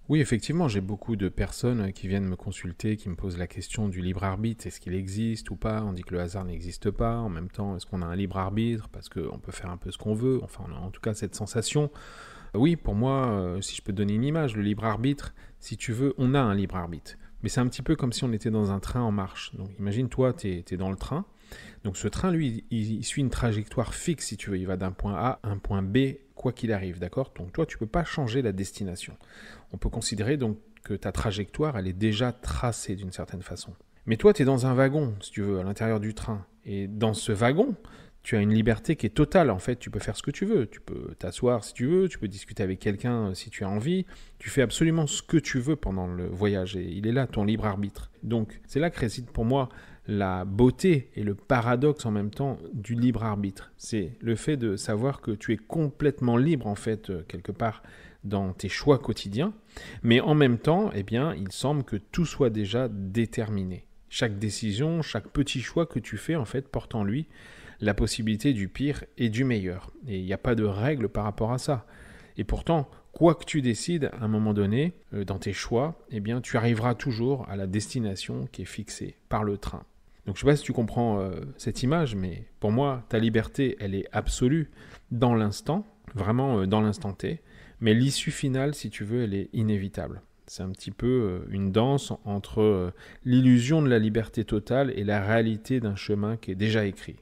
Oui, effectivement, j'ai beaucoup de personnes qui viennent me consulter, qui me posent la question du libre arbitre. Est-ce qu'il existe ou pas? On dit que le hasard n'existe pas. En même temps, est-ce qu'on a un libre arbitre? Parce qu'on peut faire un peu ce qu'on veut. Enfin, on a en tout cas cette sensation. Oui, pour moi, si je peux te donner une image, le libre arbitre, si tu veux, on a un libre arbitre. Mais c'est un petit peu comme si on était dans un train en marche. Donc imagine, toi, tu es dans le train. Donc ce train, lui, il suit une trajectoire fixe, si tu veux. Il va d'un point A à un point B, quoi qu'il arrive, d'accord? Donc toi, tu ne peux pas changer la destination. On peut considérer donc que ta trajectoire, elle est déjà tracée d'une certaine façon. Mais toi, tu es dans un wagon, si tu veux, à l'intérieur du train. Et dans ce wagon, tu as une liberté qui est totale. En fait, tu peux faire ce que tu veux. Tu peux t'asseoir si tu veux, tu peux discuter avec quelqu'un si tu as envie. Tu fais absolument ce que tu veux pendant le voyage. Et il est là, ton libre arbitre. Donc, c'est là que réside pour moi la beauté et le paradoxe en même temps du libre arbitre. C'est le fait de savoir que tu es complètement libre, en fait, quelque part, dans tes choix quotidiens. Mais en même temps, eh bien, il semble que tout soit déjà déterminé. Chaque décision, chaque petit choix que tu fais, en fait, porte en lui la possibilité du pire et du meilleur. Et il n'y a pas de règle par rapport à ça. Et pourtant, quoi que tu décides à un moment donné, dans tes choix, eh bien, tu arriveras toujours à la destination qui est fixée par le train. Donc je ne sais pas si tu comprends cette image, mais pour moi, ta liberté, elle est absolue dans l'instant, vraiment dans l'instant T, mais l'issue finale, si tu veux, elle est inévitable. C'est un petit peu une danse entre l'illusion de la liberté totale et la réalité d'un chemin qui est déjà écrit.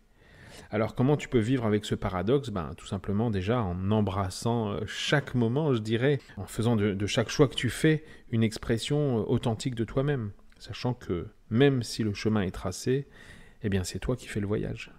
Alors comment tu peux vivre avec ce paradoxe? Tout simplement déjà en embrassant chaque moment, je dirais, en faisant de chaque choix que tu fais une expression authentique de toi-même, sachant que même si le chemin est tracé, eh bien c'est toi qui fais le voyage.